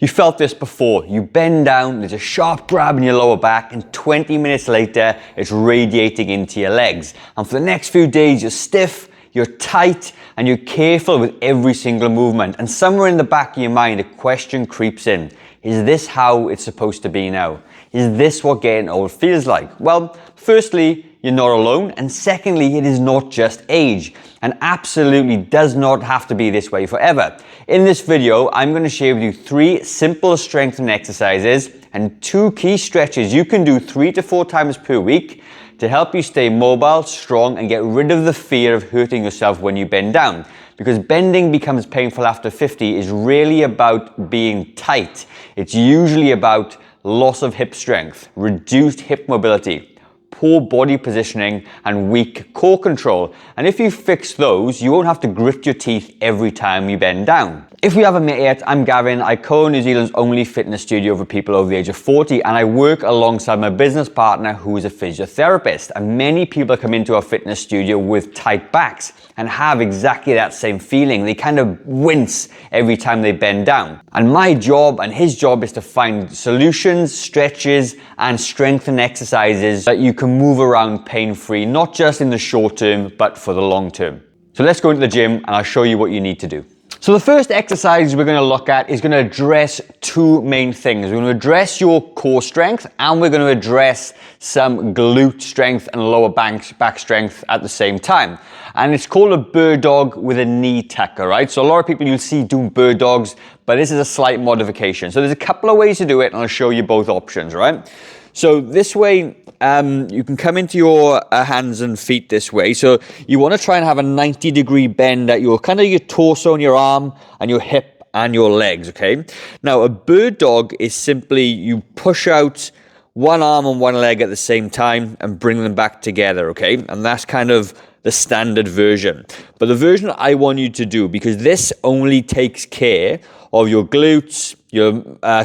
You felt this before. You bend down, there's a sharp grab in your lower back, and 20 minutes later, it's radiating into your legs. And for the next few days, you're stiff, you're tight, and you're careful with every single movement. And somewhere in the back of your mind, a question creeps in. Is this how it's supposed to be now? Is this what getting old feels like? Well, firstly, you're not alone. And secondly, it is not just age, and absolutely does not have to be this way forever. In this video, I'm going to share with you 3 simple strengthening exercises and 2 key stretches you can do 3 to 4 times per week to help you stay mobile, strong, and get rid of the fear of hurting yourself when you bend down. Because bending becomes painful after 50 is really about being tight. It's usually about loss of hip strength, reduced hip mobility, poor body positioning, and weak core control. And if you fix those, you won't have to grit your teeth every time you bend down. If we haven't met yet, I'm Gavin. I co-own New Zealand's only fitness studio for people over the age of 40, and I work alongside my business partner who is a physiotherapist. And many people come into our fitness studio with tight backs and have exactly that same feeling. They kind of wince every time they bend down. And my job and his job is to find solutions, stretches, and strengthening exercises that you can move around pain-free, not just in the short term, but for the long term. So let's go into the gym and I'll show you what you need to do. So the first exercise we're going to look at is going to address 2 main things. We're going to address your core strength, and we're going to address some glute strength and lower back strength at the same time. And it's called a bird dog with a knee tucker, right? So a lot of people you'll see doing bird dogs, but this is a slight modification. So there's a couple of ways to do it, and I'll show you both options, right? So this way, you can come into your hands and feet this way. So you want to try and have a 90-degree bend at your kind of your torso and your arm and your hip and your legs, okay? Now, a bird dog is simply you push out one arm and one leg at the same time and bring them back together, okay? And that's kind of the standard version. But the version I want you to do, because this only takes care of your glutes, your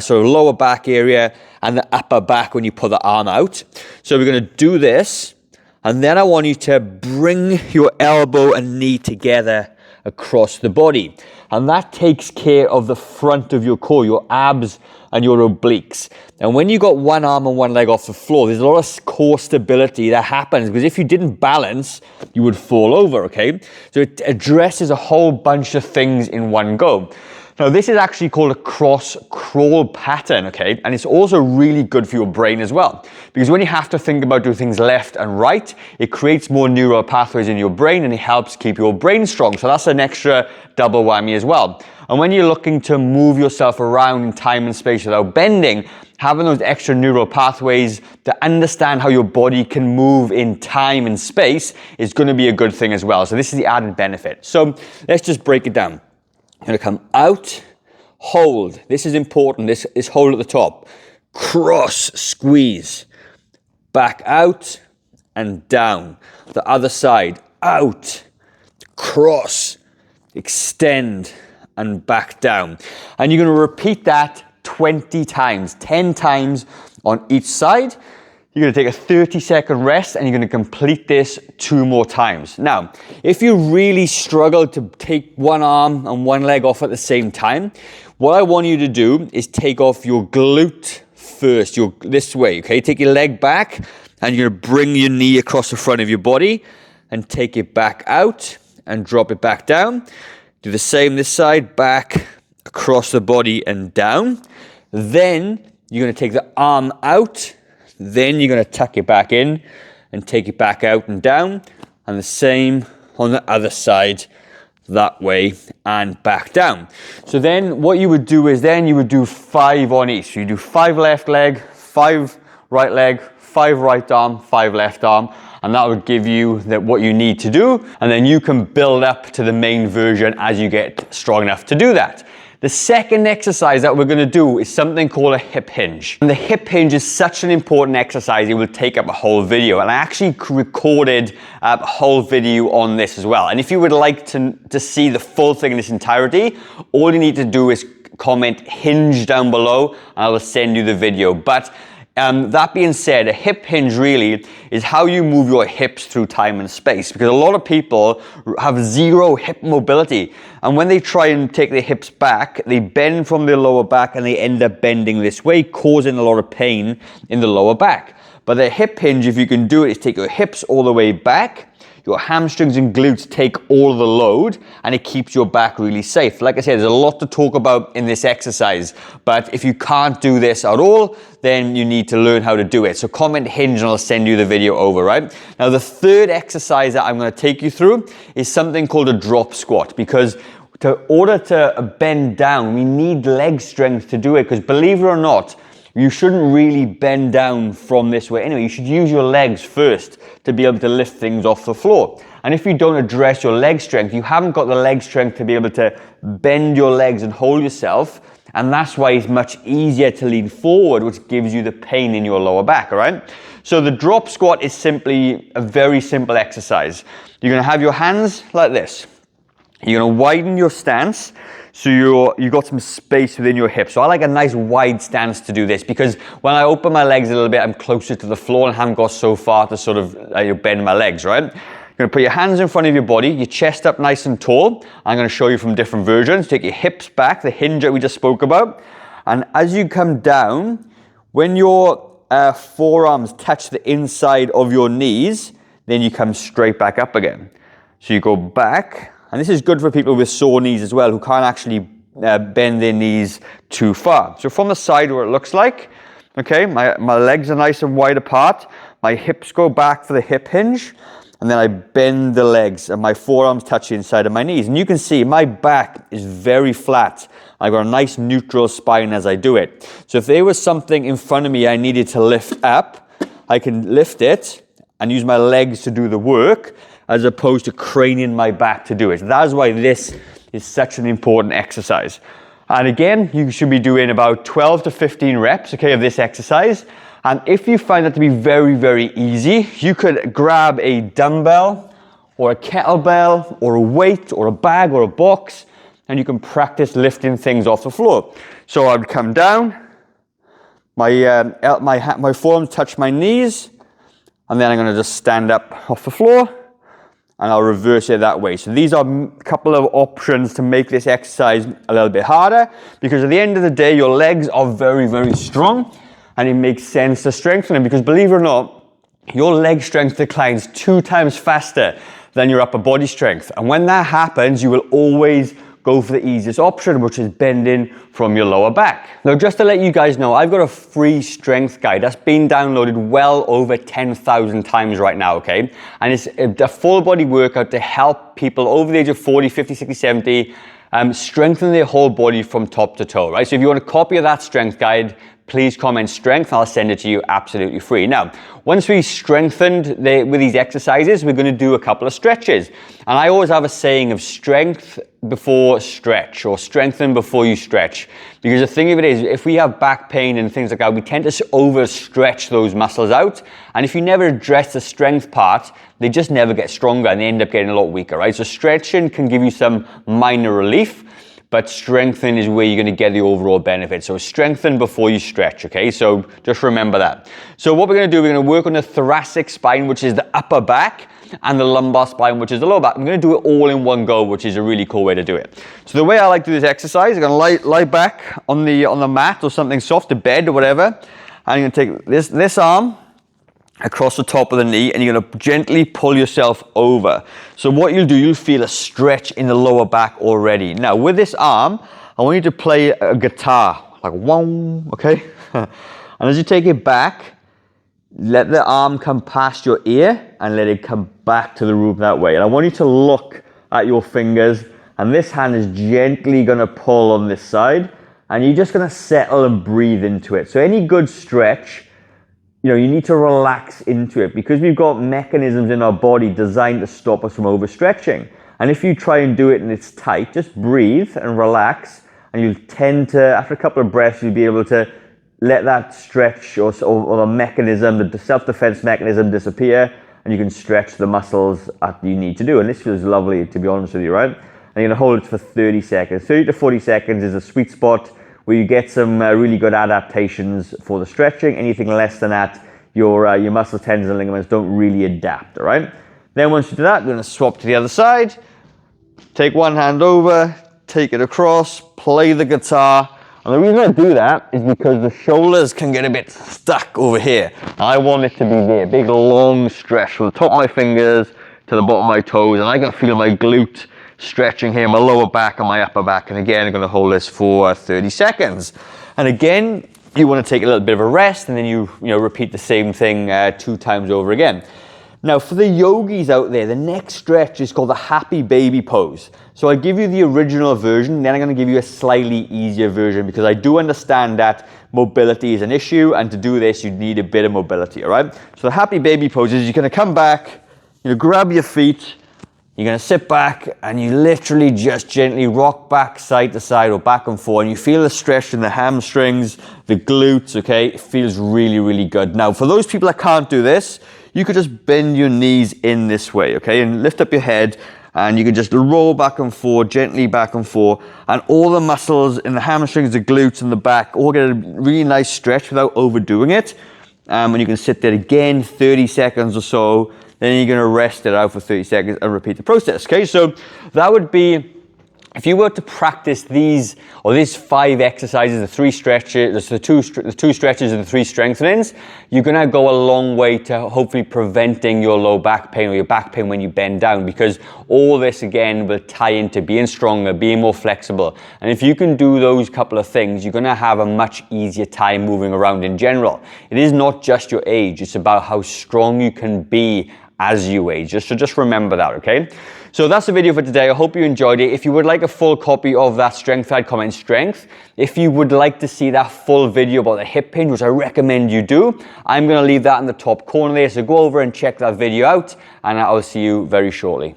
sort of lower back area, and the upper back when you pull the arm out. So we're going to do this, and then I want you to bring your elbow and knee together across the body. And that takes care of the front of your core, your abs and your obliques. And when you got one arm and one leg off the floor, there's a lot of core stability that happens, because if you didn't balance, you would fall over, okay? So it addresses a whole bunch of things in one go. Now, this is actually called a cross crawl pattern, okay? And it's also really good for your brain as well, because when you have to think about doing things left and right, it creates more neural pathways in your brain and it helps keep your brain strong. So that's an extra double whammy as well. And when you're looking to move yourself around in time and space without bending, having those extra neural pathways to understand how your body can move in time and space is going to be a good thing as well. So this is the added benefit. So let's just break it down. You're going to come out, hold. This is important. This hold at the top. Cross, squeeze. Back out and down. The other side. Out, cross, extend, and back down. And you're going to repeat that 20 times, 10 times on each side. You're going to take a 30-second rest, and you're going to complete this 2 more times. Now, if you really struggle to take one arm and one leg off at the same time, what I want you to do is take off your glute first, this way, okay? Take your leg back, and you're going to bring your knee across the front of your body and take it back out and drop it back down. Do the same this side, back, across the body and down. Then you're going to take the arm out. Then you're going to tuck it back in and take it back out and down. And the same on the other side, that way and back down. So then what you would do is then you would do 5 on each. So you do 5 left leg, 5 right leg, 5 right arm, 5 left arm. And that would give you what you need to do. And then you can build up to the main version as you get strong enough to do that. The second exercise that we're going to do is something called a hip hinge. And the hip hinge is such an important exercise, it will take up a whole video. And I actually recorded a whole video on this as well. And if you would like to see the full thing in its entirety, all you need to do is comment hinge down below and I will send you the video. But That being said, a hip hinge really is how you move your hips through time and space, because a lot of people have zero hip mobility, and when they try and take their hips back, they bend from their lower back and they end up bending this way, causing a lot of pain in the lower back. But the hip hinge, if you can do it, is take your hips all the way back, your hamstrings and glutes take all the load, and it keeps your back really safe. Like I said, there's a lot to talk about in this exercise, but if you can't do this at all, then you need to learn how to do it. So comment hinge and I'll send you the video over, right? Now the third exercise that I'm gonna take you through is something called a drop squat, because in order to bend down, we need leg strength to do it, because believe it or not, you shouldn't really bend down from this way. Anyway, you should use your legs first to be able to lift things off the floor. And if you don't address your leg strength, you haven't got the leg strength to be able to bend your legs and hold yourself. And that's why it's much easier to lean forward, which gives you the pain in your lower back, all right? So the drop squat is simply a very simple exercise. You're gonna have your hands like this. You're gonna widen your stance, so you've got some space within your hips. So I like a nice wide stance to do this, because when I open my legs a little bit, I'm closer to the floor and haven't got so far to sort of bend my legs, right? You're gonna put your hands in front of your body, your chest up nice and tall. I'm gonna show you from different versions. Take your hips back, the hinge that we just spoke about. And as you come down, when your forearms touch the inside of your knees, then you come straight back up again. So you go back. And this is good for people with sore knees as well, who can't actually bend their knees too far. So from the side where it looks like, okay, my legs are nice and wide apart, my hips go back for the hip hinge, and then I bend the legs and my forearms touch the inside of my knees. And you can see my back is very flat. I've got a nice neutral spine as I do it. So if there was something in front of me I needed to lift up, I can lift it and use my legs to do the work, as opposed to craning my back to do it. That's why this is such an important exercise. And again, you should be doing about 12 to 15 reps, okay, of this exercise. And if you find that to be very, very easy, you could grab a dumbbell or a kettlebell or a weight or a bag or a box, and you can practice lifting things off the floor. So I would come down, my forearms touch my knees, and then I'm gonna just stand up off the floor, and I'll reverse it that way. So these are a couple of options to make this exercise a little bit harder, because at the end of the day, your legs are very, very strong, and it makes sense to strengthen them, because believe it or not, your leg strength declines 2 times faster than your upper body strength. And when that happens, you will always go for the easiest option, which is bending from your lower back. Now, just to let you guys know, I've got a free strength guide that's been downloaded well over 10,000 times right now, okay? And it's a full body workout to help people over the age of 40, 50, 60, 70, strengthen their whole body from top to toe, right? So if you want a copy of that strength guide, please comment strength, and I'll send it to you absolutely free. Now, once we strengthened with these exercises, we're gonna do a couple of stretches. And I always have a saying of strength before stretch, or strengthen before you stretch. Because the thing of it is, if we have back pain and things like that, we tend to overstretch those muscles out. And if you never address the strength part, they just never get stronger and they end up getting a lot weaker, right? So stretching can give you some minor relief, but strengthen is where you're going to get the overall benefit. So strengthen before you stretch, okay? So just remember that. So what we're going to do, we're going to work on the thoracic spine, which is the upper back, and the lumbar spine, which is the lower back. I'm going to do it all in one go, which is a really cool way to do it. So the way I like to do this exercise, I'm going to lie back on the mat or something soft, a bed or whatever. I'm going to take this arm across the top of the knee, and you're going to gently pull yourself over. So what you'll do, you'll feel a stretch in the lower back already. Now with this arm, I want you to play a guitar, like one, okay? And as you take it back, let the arm come past your ear and let it come back to the roof that way. And I want you to look at your fingers, and this hand is gently going to pull on this side, and you're just going to settle and breathe into it. So any good stretch, you know, you need to relax into it, because we've got mechanisms in our body designed to stop us from overstretching. And if you try and do it and it's tight, just breathe and relax, and you'll tend to, after a couple of breaths, you'll be able to let that stretch or the mechanism, the self-defense mechanism disappear, and you can stretch the muscles that you need to do. And this feels lovely, to be honest with you, right? And you're gonna hold it for 30 seconds. 30 to 40 seconds is a sweet spot where you get some really good adaptations for the stretching. Anything less than that, your muscle tendons and ligaments don't really adapt, all right? Then once you do that, we're going to swap to the other side. Take one hand over, take it across, play the guitar. And the reason I do that is because the shoulders can get a bit stuck over here. I want it to be there, big long stretch from the top of my fingers to the bottom of my toes, and I can feel my glute stretching here, my lower back and my upper back. And again, I'm going to hold this for 30 seconds. And again, you want to take a little bit of a rest, and then you repeat the same thing 2 times over again. Now, for the yogis out there, the next stretch is called the happy baby pose. So I give you the original version, then I'm going to give you a slightly easier version, because I do understand that mobility is an issue, and to do this, you need a bit of mobility, all right? So the happy baby pose is you're going to come back, grab your feet, you're going to sit back, and you literally just gently rock back side to side or back and forth, and you feel the stretch in the hamstrings, the glutes, okay? It feels really, really good. Now, for those people that can't do this, you could just bend your knees in this way, okay? And lift up your head, and you can just roll back and forth, gently back and forth, and all the muscles in the hamstrings, the glutes, and the back all get a really nice stretch without overdoing it. And you can sit there again, 30 seconds or so, then you're going to rest it out for 30 seconds and repeat the process, okay? So that would be, if you were to practice these 5 exercises, the 3 stretches, the two stretches and the 3 strengthenings, you're going to go a long way to hopefully preventing your low back pain or your back pain when you bend down, because all this again will tie into being stronger, being more flexible. And if you can do those couple of things, you're going to have a much easier time moving around in general. It is not just your age, it's about how strong you can be as you age. Just remember that, okay? So that's the video for today. I hope you enjoyed it. If you would like a full copy of that strength guide, comment strength. If you would like to see that full video about the hip hinge, which I recommend you do, I'm going to leave that in the top corner there. So go over and check that video out, and I'll see you very shortly.